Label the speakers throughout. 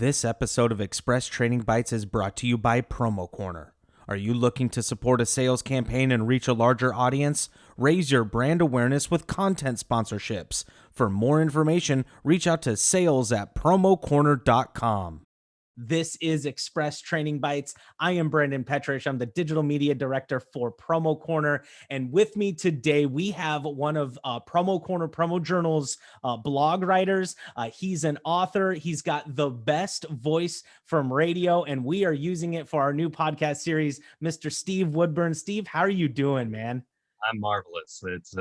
Speaker 1: This episode of Express Training Bites is brought to you by Promo Corner. Are you looking to support a sales campaign and reach a larger audience? Raise your brand awareness with content sponsorships. For more information, reach out to sales@promocorner.com. This is Express Training Bites. I am Brandon Petrich. I'm the digital media director for Promo Corner. And with me today, we have one of Promo Corner, Promo Journal's blog writers. He's an author. He's got the best voice from radio, and we are using it for our new podcast series, Mr. Steve Woodburn. Steve, how are you doing, man?
Speaker 2: I'm marvelous. It's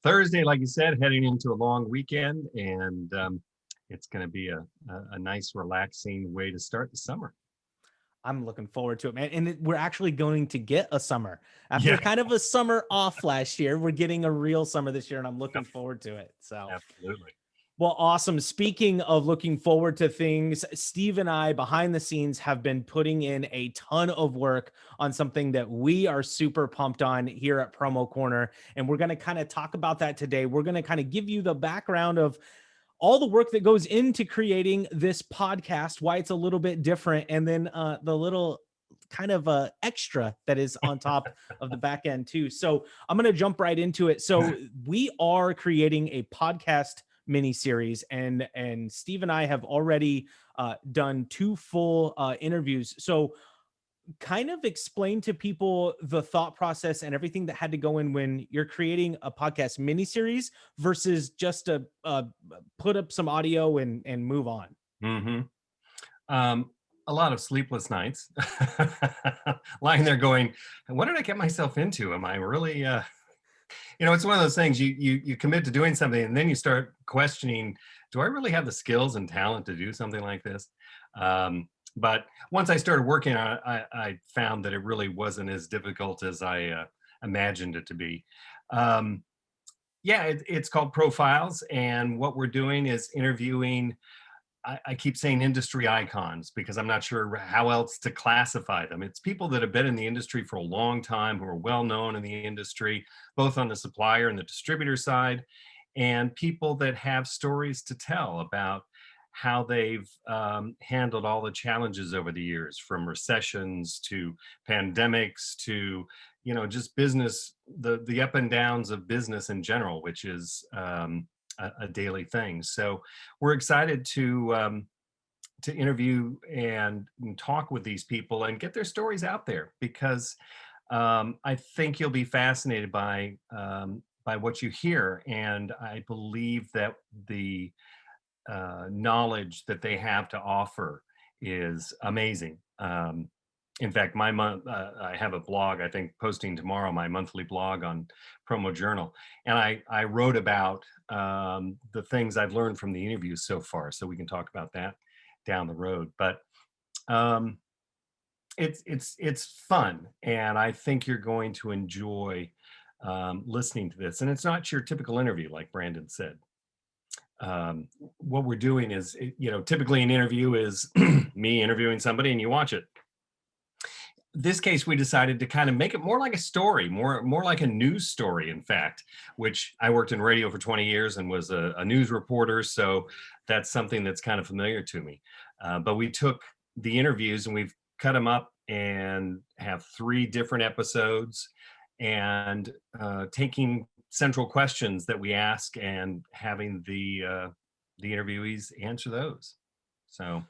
Speaker 2: Thursday, like you said, heading into a long weekend, and it's going to be a nice, relaxing way to start the summer.
Speaker 1: I'm looking forward to it, man. And we're actually going to get a summer after kind of a summer off last year. We're getting a real summer this year, and I'm looking forward to it. So
Speaker 2: absolutely.
Speaker 1: Well, awesome. Speaking of looking forward to things, Steve and I behind the scenes have been putting in a ton of work on something that we are super pumped on here at Promo Corner. And we're going to kind of talk about that today. We're going to kind of give you the background of all the work that goes into creating this podcast, why it's a little bit different, and then the little kind of extra that is on top of the back end too. So I'm going to jump right into it. So we are creating a podcast mini series, and Steve and I have already done 2 full interviews. So kind of explain to people the thought process and everything that had to go in when you're creating a podcast mini series versus just a put up some audio and move on.
Speaker 2: A lot of sleepless nights, lying there going, what did I get myself into? Am I really it's one of those things you commit to doing something and then you start questioning, do I really have the skills and talent to do something like this? But once I started working on it, I found that it really wasn't as difficult as I imagined it to be. It's called Profiles, and what we're doing is interviewing, I keep saying industry icons because I'm not sure how else to classify them. It's people that have been in the industry for a long time, who are well known in the industry, both on the supplier and the distributor side, and people that have stories to tell about how they've handled all the challenges over the years, from recessions to pandemics to, just business, the up and downs of business in general, which is a daily thing. So we're excited to interview and talk with these people and get their stories out there, because I think you'll be fascinated by what you hear, and I believe that the knowledge that they have to offer is amazing. In fact, I have a blog, I think posting tomorrow, my monthly blog on Promo Journal. And I wrote about the things I've learned from the interviews so far. So we can talk about that down the road. But it's fun. And I think you're going to enjoy listening to this. And it's not your typical interview, like Brandon said. What we're doing is, typically an interview is me interviewing somebody and you watch it. This case, we decided to kind of make it more like a story, more like a news story, in fact, which I worked in radio for 20 years and was a news reporter. So that's something that's kind of familiar to me. But we took the interviews and we've cut them up and have 3 different episodes, and taking central questions that we ask and having the interviewees answer those. So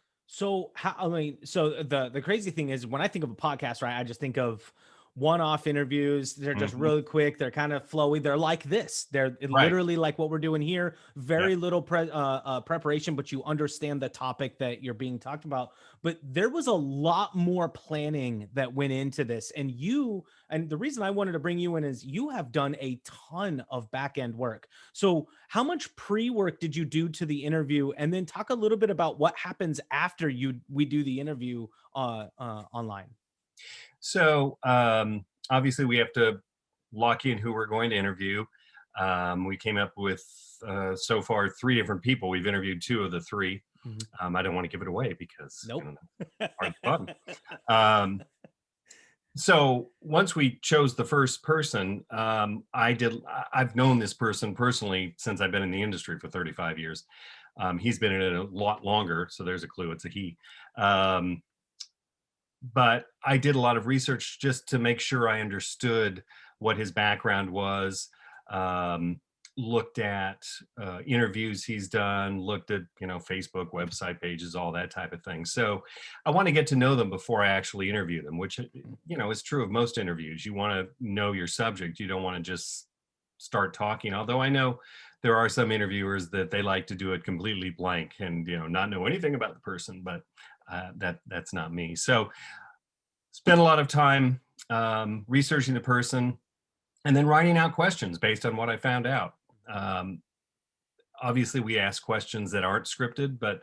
Speaker 2: the crazy thing is, when I think of a podcast, right, I just think of one-off interviews. They're just really quick. They're kind of flowy. They're like this. They're literally like what we're doing here. Very little preparation, but you understand the topic that you're being talked about. But there was a lot more planning that went into this. And the reason I wanted to bring you in is you have done a ton of back-end work. So how much pre-work did you do to the interview? And then talk a little bit about what happens after we do the interview online. So obviously we have to lock in who we're going to interview. We came up with so far 3 different people. We've interviewed 2 of the 3. I don't want to give it away because part of the fun. So once we chose the first person, I've known this person personally since I've been in the industry for 35 years. He's been in it a lot longer, so there's a clue. It's a he. Um, but I did a lot of research just to make sure I understood what his background was. Um, Looked at interviews he's done, looked at Facebook website pages, all that type of thing. So I want to get to know them before I actually interview them, which is true of most interviews. You want to know your subject. You don't want to just start talking. Although I know there are some interviewers that they like to do it completely blank and not know anything about the person, but that's not me. So spent a lot of time researching the person and then writing out questions based on what I found out. Um, Obviously, we ask questions that aren't scripted, but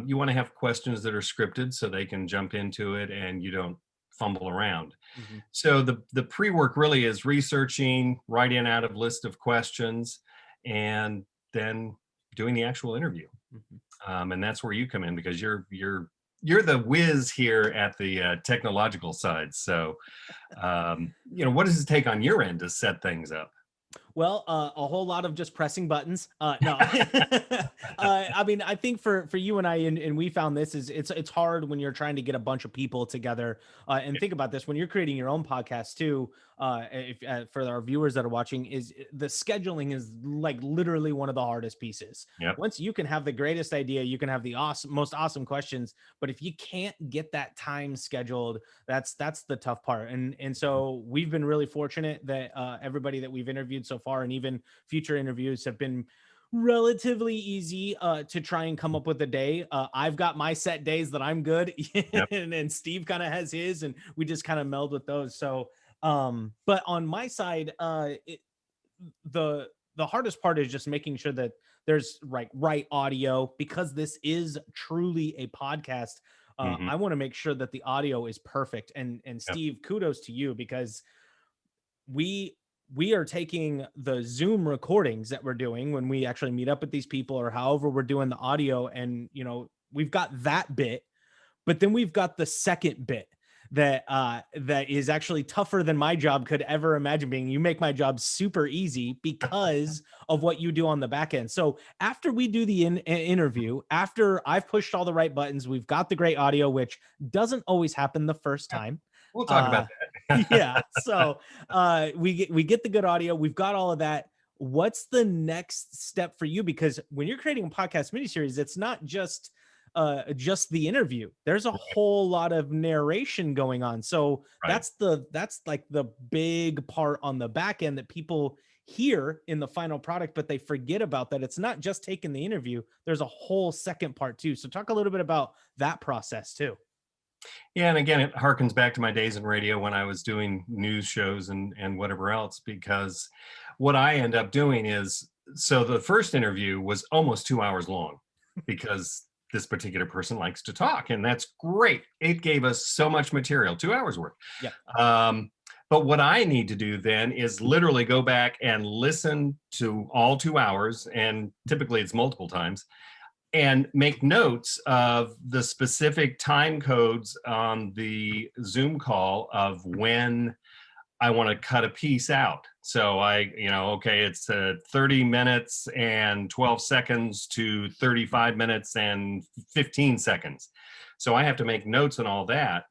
Speaker 2: you want to have questions that are scripted so they can jump into it and you don't fumble around.
Speaker 1: Mm-hmm.
Speaker 2: So the pre-work really is researching, writing out a list of questions, and then doing the actual interview.
Speaker 1: Mm-hmm.
Speaker 2: And that's where you come in, because you're the whiz here at the technological side. So, what does it take on your end to set things up?
Speaker 1: Well, a whole lot of just pressing buttons. No, I mean, I think for you and I, and we found this is it's hard when you're trying to get a bunch of people together. And think about this when you're creating your own podcast too. If for our viewers that are watching, is the scheduling is like literally one of the hardest pieces.
Speaker 2: Yep.
Speaker 1: Once you can have the greatest idea, you can have the most awesome questions, but if you can't get that time scheduled, that's the tough part. And so we've been really fortunate that everybody that we've interviewed so far, and even future interviews, have been relatively easy to try and come up with a day. I've got my set days that I'm good,
Speaker 2: Yep.
Speaker 1: and Steve kind of has his, and we just kind of meld with those. So, but on my side, the hardest part is just making sure that there's right audio, because this is truly a podcast.
Speaker 2: Hmm.
Speaker 1: I want to make sure that the audio is perfect. And
Speaker 2: Yep.
Speaker 1: Steve, kudos to you, because we we are taking the Zoom recordings that we're doing when we actually meet up with these people, or however we're doing the audio, and we've got that bit, but then we've got the second bit that is actually tougher than my job could ever imagine being. You make my job super easy because of what you do on the back end. So after we do the interview, after I've pushed all the right buttons, we've got the great audio, which doesn't always happen the first time.
Speaker 2: We'll talk
Speaker 1: Uh,
Speaker 2: about that.
Speaker 1: yeah. So we get the good audio. We've got all of that. What's the next step for you? Because when you're creating a podcast miniseries, it's not just the interview. There's a whole lot of narration going on. So
Speaker 2: Right.
Speaker 1: that's like the big part on the back end that people hear in the final product, but they forget about that. It's not just taking the interview. There's a whole second part too. So talk a little bit about that process too.
Speaker 2: Yeah, and again, it harkens back to my days in radio when I was doing news shows and whatever else, because what I end up doing is, so the first interview was almost 2 hours long because this particular person likes to talk, and that's great. It gave us so much material, 2 hours worth.
Speaker 1: Yeah.
Speaker 2: Um, but what I need to do then is literally go back and listen to all 2 hours, and typically it's multiple times, and make notes of the specific time codes on the Zoom call of when I want to cut a piece out. So okay, it's 30 minutes and 12 seconds to 35 minutes and 15 seconds. So I have to make notes on all that.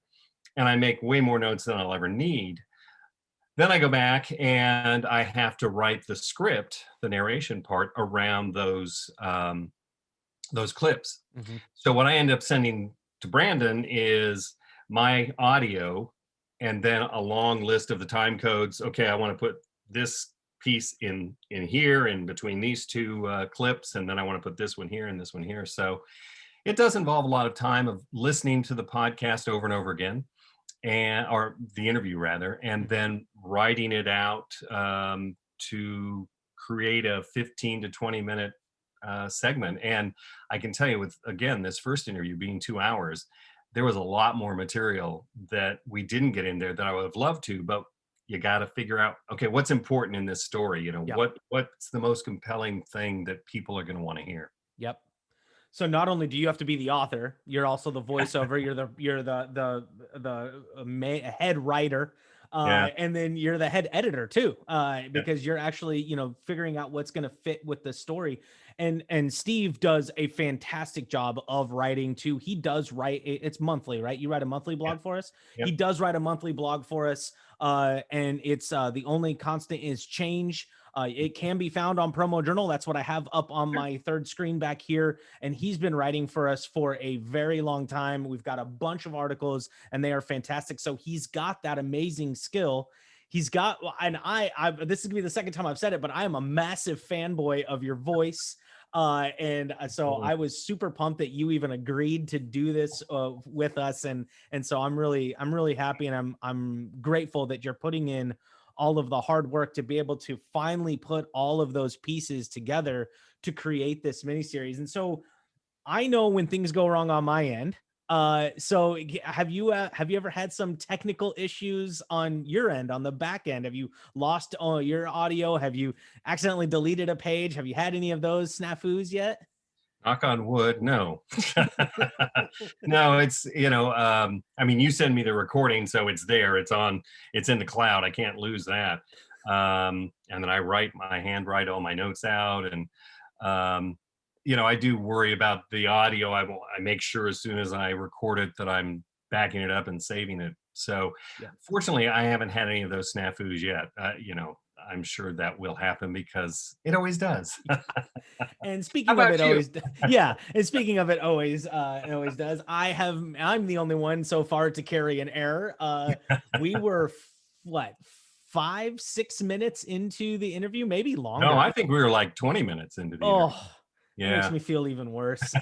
Speaker 2: And I make way more notes than I'll ever need. Then I go back and I have to write the script, the narration part around those clips.
Speaker 1: Mm-hmm.
Speaker 2: So what I end up sending to Brandon is my audio and then a long list of the time codes. Okay, I want to put this piece in here in between these two clips, and then I want to put this one here and this one here. So it does involve a lot of time of listening to the podcast over and over again, or the interview rather, and then writing it out to create a 15 to 20 minute segment. And I can tell you, with again this first interview being 2 hours, there was a lot more material that we didn't get in there that I would have loved to. But you got to figure out, okay, what's important in this story?
Speaker 1: Yep.
Speaker 2: What's the most compelling thing that people are going to want to hear?
Speaker 1: Yep. So not only do you have to be the author, you're also the voiceover. You're the head writer,
Speaker 2: Yeah.
Speaker 1: and then you're the head editor too, because you're actually figuring out what's going to fit with the story. and Steve does a fantastic job of writing too. He does write, it's monthly, right? You write a monthly
Speaker 2: Yeah.
Speaker 1: blog for us.
Speaker 2: Yep.
Speaker 1: He does write a monthly blog for us, and it's the only constant is change. It can be found on Promo Journal. That's what I have up on my third screen back here. And he's been writing for us for a very long time. We've got a bunch of articles, and they are fantastic. So he's got that amazing skill. He's got, and this is gonna be the second time I've said it, but I am a massive fanboy of your voice. And so I was super pumped that you even agreed to do this with us, and so I'm really happy, and I'm grateful that you're putting in all of the hard work to be able to finally put all of those pieces together to create this miniseries. And so I know when things go wrong on my end. So have you ever had some technical issues on your end, on the back end? Have you lost your audio? Have you accidentally deleted a page? Have you had any of those snafus yet?
Speaker 2: Knock on wood, no. No, it's, I mean, you send me the recording, so it's there, it's in the cloud. I can't lose that. And then I handwrite all my notes out, and I do worry about the audio. I make sure as soon as I record it that I'm backing it up and saving it. So
Speaker 1: Yeah.
Speaker 2: fortunately, I haven't had any of those snafus yet. I'm sure that will happen because it always does.
Speaker 1: And
Speaker 2: How
Speaker 1: speaking of
Speaker 2: about
Speaker 1: it
Speaker 2: you?
Speaker 1: always, yeah. And speaking of it always does. I'm the only one so far to carry an error. We were what, 5-6 minutes into the interview, maybe
Speaker 2: No, I
Speaker 1: longer.
Speaker 2: think we were like 20 minutes into the interview.
Speaker 1: Oh, that makes
Speaker 2: Yeah.
Speaker 1: me feel even worse.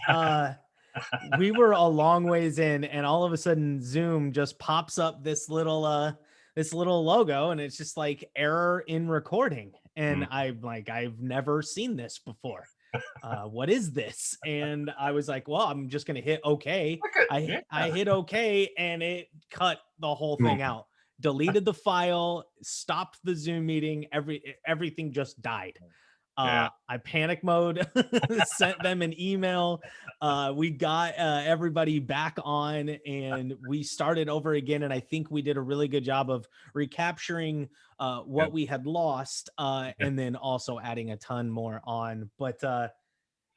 Speaker 1: We were a long ways in, and all of a sudden Zoom just pops up this little logo, and it's just like error in recording. And
Speaker 2: Mm.
Speaker 1: I'm like, I've never seen this before. What is this? And I was like, well, I'm just gonna hit okay.
Speaker 2: Look at,
Speaker 1: I
Speaker 2: yeah.
Speaker 1: hit okay, and it cut the whole
Speaker 2: Mm.
Speaker 1: thing out, deleted the file, stopped the Zoom meeting, everything just died.
Speaker 2: Yeah.
Speaker 1: I panic mode, sent them an email. We got everybody back on, and we started over again. And I think we did a really good job of recapturing what
Speaker 2: Good.
Speaker 1: we had lost,
Speaker 2: Good.
Speaker 1: and then also adding a ton more on. But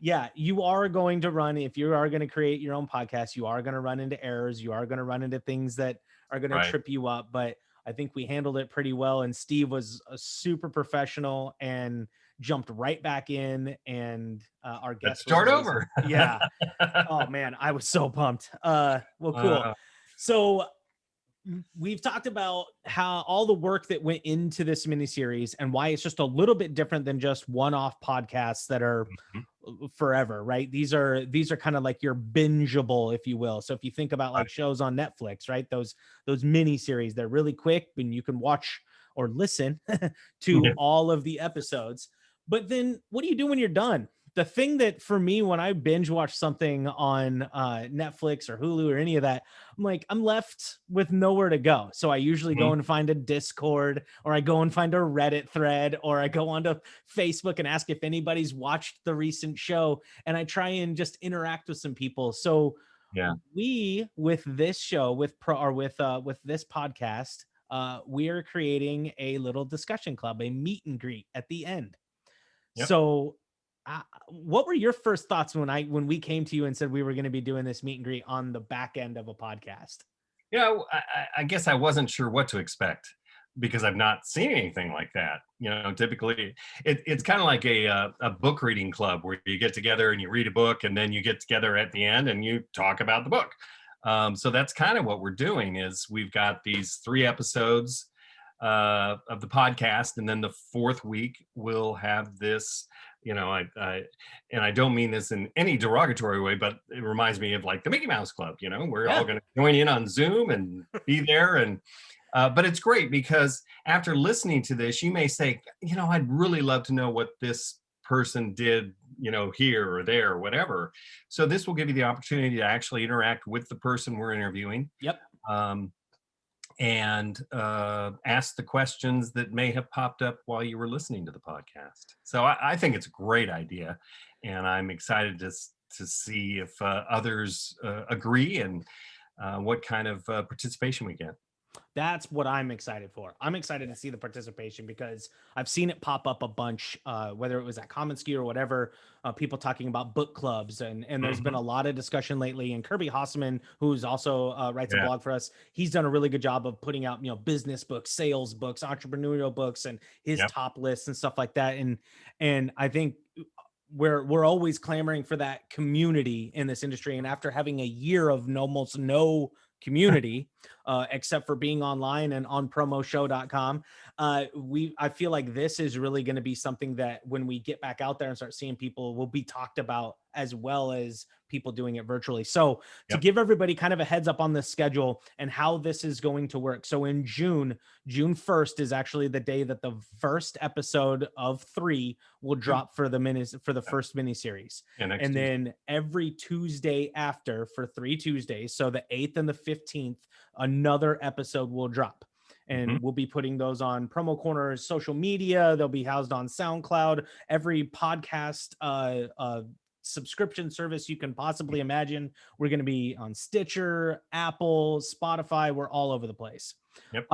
Speaker 1: yeah, you are going to run, if you are going to create your own podcast, you are going to run into errors. You are going to run into things that are going to
Speaker 2: Right.
Speaker 1: trip you up. But I think we handled it pretty well. And Steve was a super professional and jumped right back in. And our
Speaker 2: Let's
Speaker 1: guest was
Speaker 2: start
Speaker 1: amazing.
Speaker 2: over.
Speaker 1: Yeah. Oh man, I was so pumped. Well, cool.
Speaker 2: Uh,
Speaker 1: So we've talked about how all the work that went into this miniseries and why it's just a little bit different than just one-off podcasts that are
Speaker 2: mhm.
Speaker 1: forever, right? These are kind of like your bingeable, if you will. So if you think about
Speaker 2: Right.
Speaker 1: like shows on Netflix, right? Those mini series, they're really quick and you can watch or listen to
Speaker 2: Yeah.
Speaker 1: all of the episodes. But then what do you do when you're done? The thing that for me, when I binge watch something on Netflix or Hulu or any of that, I'm like, I'm left with nowhere to go. So I usually go
Speaker 2: Mhm.
Speaker 1: and find a Discord, or I go and find a Reddit thread, or I go onto Facebook and ask if anybody's watched the recent show. And I try and just interact with some people. So
Speaker 2: Yeah.
Speaker 1: we, with this show, with this podcast, we are creating a little discussion club, a meet and greet at the end.
Speaker 2: Yep.
Speaker 1: So what were your first thoughts when we came to you and said we were going to be doing this meet and greet on the back end of a podcast?
Speaker 2: I guess I wasn't sure what to expect because I've not seen anything like that. Typically it's kind of like a book reading club where you get together and you read a book, and then you get together at the end and you talk about the book. So that's kind of what we're doing. Is we've got these 3 episodes of the podcast, and then the 4th week we'll have this. And I don't mean this in any derogatory way, but it reminds me of like the Mickey Mouse Club. We're all
Speaker 1: Yeah.
Speaker 2: going to join in on Zoom and be there. And but it's great because after listening to this, you may say, I'd really love to know what this person did, here or there or whatever. So this will give you the opportunity to actually interact with the person we're interviewing.
Speaker 1: Yep.
Speaker 2: And ask the questions that may have popped up while you were listening to the podcast. So I think it's a great idea, and I'm excited to see if others agree, and what kind of participation we get.
Speaker 1: That's what I'm excited for. I'm excited to see the participation because I've seen it pop up a bunch, whether it was at Common or whatever, people talking about book clubs. And there's been
Speaker 2: Hmm.
Speaker 1: a lot of discussion lately. And Kirby Hasseman, who's also writes a
Speaker 2: Yeah.
Speaker 1: blog for us, he's done a really good job of putting out, business books, sales books, entrepreneurial books, and his
Speaker 2: Yep.
Speaker 1: top lists and stuff like that. And I think we're always clamoring for that community in this industry. And after having a year of almost no community, except for being online and on promoshow.com, I feel like this is really going to be something that when we get back out there and start seeing people will be talked about, as well as people doing it virtually. So to
Speaker 2: Yep.
Speaker 1: give everybody kind of a heads up on the schedule and how this is going to work. So in June 1st is actually the day that the first episode of 3 will drop for the first miniseries.
Speaker 2: Yeah. Next
Speaker 1: And
Speaker 2: Tuesday.
Speaker 1: then every Tuesday after for 3 Tuesdays, so the 8th and the 15th, another episode will drop.
Speaker 2: Hmm.
Speaker 1: And we'll be putting those on Promo Corner's social media. They'll be housed on SoundCloud, every podcast subscription service you can possibly imagine. We're going to be on Stitcher, Apple, Spotify. We're all over the place.
Speaker 2: Yep.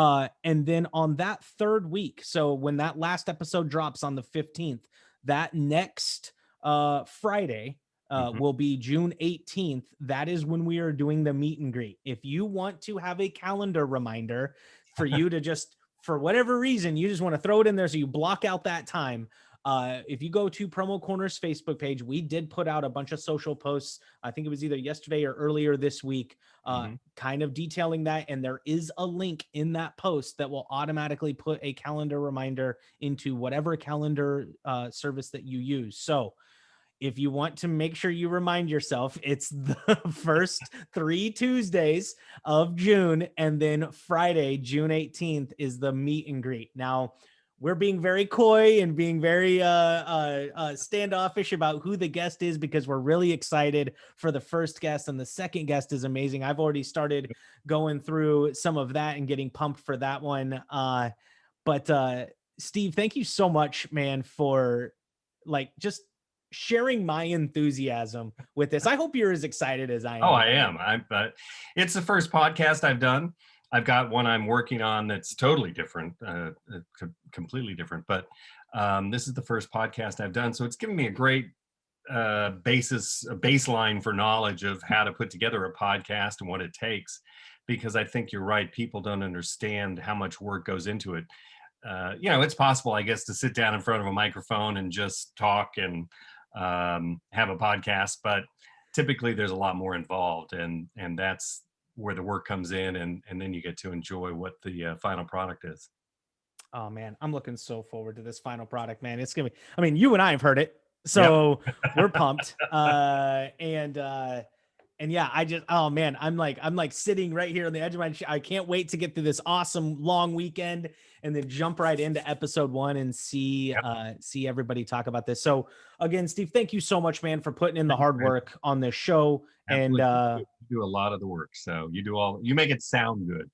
Speaker 1: And then on that third week, so when that last episode drops on the 15th, that next Friday
Speaker 2: Hmm.
Speaker 1: will be June 18th. That is when we are doing the meet and greet. If you want to have a calendar reminder for you to just, for whatever reason, you just want to throw it in there so you block out that time. If you go to Promo Corner's Facebook page, we did put out a bunch of social posts. I think it was either yesterday or earlier this week,
Speaker 2: Hmm.
Speaker 1: kind of detailing that. And there is a link in that post that will automatically put a calendar reminder into whatever calendar service that you use. So if you want to make sure you remind yourself, it's the first 3 Tuesdays of June, and then Friday, June 18th, is the meet and greet. Now, we're being very coy and being very standoffish about who the guest is because we're really excited for the first guest, and the second guest is amazing. I've already started going through some of that and getting pumped for that one. But Steve, thank you so much, man, for just sharing my enthusiasm with this. I hope you're as excited as I
Speaker 2: Oh,
Speaker 1: am
Speaker 2: I
Speaker 1: about it.
Speaker 2: am. It's the first podcast I've done. I've got one I'm working on that's totally different, completely different. But this is the first podcast I've done, so it's given me a great a baseline for knowledge of how to put together a podcast and what it takes. Because I think you're right, people don't understand how much work goes into it. It's possible, I guess, to sit down in front of a microphone and just talk and have a podcast, but typically there's a lot more involved, and that's where the work comes in, and then you get to enjoy what the final product is.
Speaker 1: Oh man, I'm looking so forward to this final product, man. It's gonna be, I mean, you and I have heard it,
Speaker 2: Yep.
Speaker 1: so we're pumped. And yeah, oh man, I'm like sitting right here on the edge of my I can't wait to get through this awesome long weekend and then jump right into episode 1 and
Speaker 2: Yep.
Speaker 1: see everybody talk about this. So again, Steve, thank you so much, man, for putting in the
Speaker 2: Thanks,
Speaker 1: hard
Speaker 2: man.
Speaker 1: work on this show. And
Speaker 2: Absolutely. You do a lot of the work, so you make it sound good.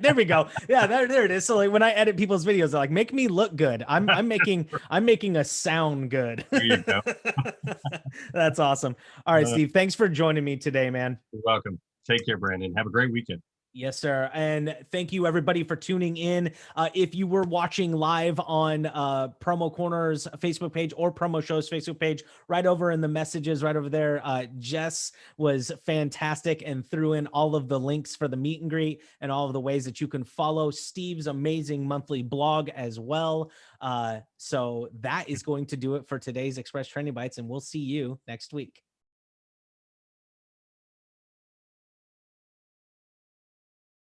Speaker 1: there we go. Yeah, there it is. So like when I edit people's videos, they're like, make me look good. I'm making a sound good.
Speaker 2: There you go.
Speaker 1: That's awesome. All right,
Speaker 2: Uh,
Speaker 1: Steve, thanks for joining me today, man.
Speaker 2: you're welcome. Take care, Brandon. Have a great weekend.
Speaker 1: Yes, sir. And thank you everybody for tuning in. If you were watching live on Promo Corner's Facebook page or Promo Show's Facebook page, right over in the messages, right over there, Jess was fantastic and threw in all of the links for the meet and greet and all of the ways that you can follow Steve's amazing monthly blog as well. So that is going to do it for today's Express Trending Bites, and we'll see you next week.